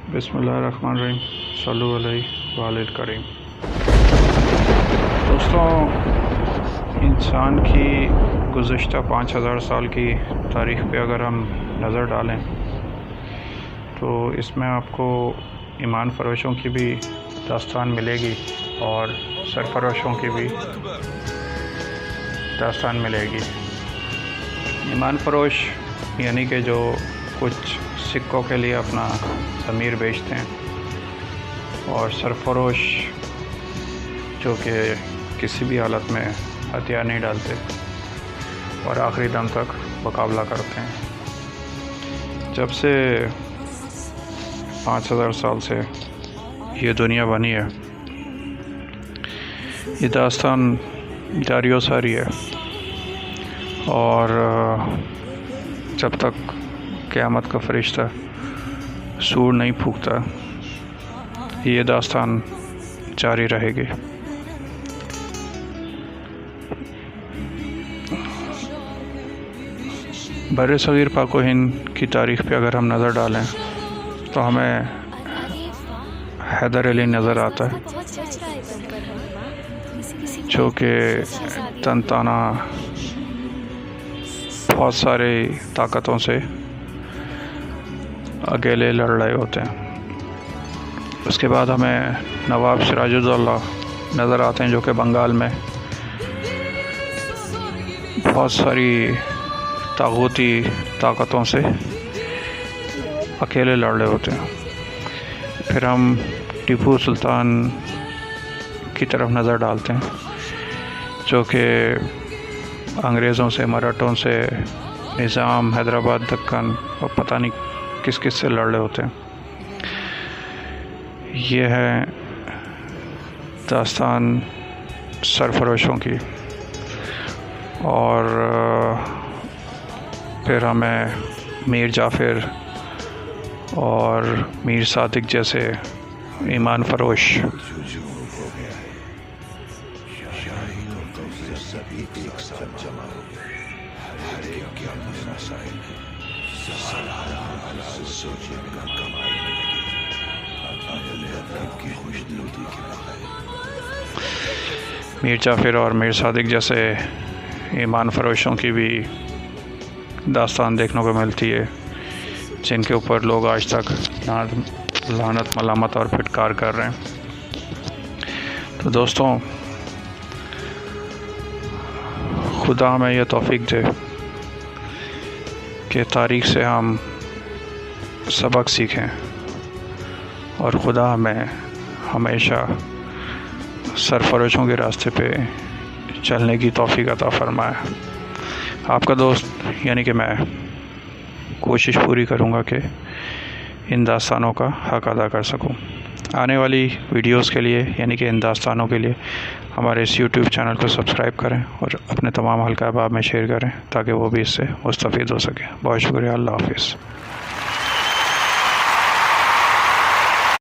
बिस्मिल्लाहिर्रहमानिर्रहीम सल्लु अलैहि वालिल करीम। दोस्तों, इंसान की गुज़श्ता 5000 साल की तारीख़ पे अगर हम नज़र डालें तो इसमें आपको ईमान फ़रोशों की भी दास्तान मिलेगी और सरफ़रोशों की भी दास्तान मिलेगी। ईमान फ़रोश यानी कि जो कुछ सिक्कों के लिए अपना ज़मीर बेचते हैं, और सरफ़रोश जो कि किसी भी हालत में हथियार नहीं डालते और आखिरी दम तक मुकाबला करते हैं। जब से 5000 साल से ये दुनिया बनी है, ये दास्तान जारी व सारी है, और जब तक क़यामत का फरिश्ता सूर नहीं फूंकता ये दास्तान जारी रहेगी। बर सग़ीर पाक व हिंद की तारीख़ पे अगर हम नज़र डालें तो हमें हैदर अली नज़र आता है, जो कि तनताना बहुत सारे ताकतों से अकेले लड़ रहे होते हैं। उसके बाद हमें नवाब सिराजुद्दौला नज़र आते हैं, जो कि बंगाल में बहुत सारी तागूती ताकतों से अकेले लड़ रहे होते हैं। फिर हम टीपू सुल्तान की तरफ नज़र डालते हैं, जो कि अंग्रेज़ों से, मराठों से, निज़ाम, हैदराबाद, दक्कन और पता नहीं किस किस से लड़ रहे होते हैं। ये है दास्तान सरफ़रोशों की। और फिर हमें मीर जाफ़र और मीर सादिक जैसे ईमान फ़रोश मीर जाफ़र और मीर सादिक जैसे ईमान फ़रोशों की भी दास्तान देखने को मिलती है, जिनके ऊपर लोग आज तक लानत, मलामत और फिटकार कर रहे हैं। तो दोस्तों, खुदा हमें यह तौफ़ीक दे कि तारीख़ से हम सबक सीखें, और खुदा हमें हमेशा सरफ़रोशों के रास्ते पे चलने की तौफ़ीक अता फ़रमाए। आपका दोस्त यानी कि मैं कोशिश पूरी करूँगा कि इन दास्तानों का हक़ अदा कर सकूँ। आने वाली वीडियोस के लिए यानी कि इन दास्तानों के लिए हमारे इस यूट्यूब चैनल को सब्सक्राइब करें और अपने तमाम हल्का अहबाब में शेयर करें, ताकि वो भी इससे मुस्तफ़ीद हो सकें। बहुत शुक्रिया। अल्लाह हाफ़िज़।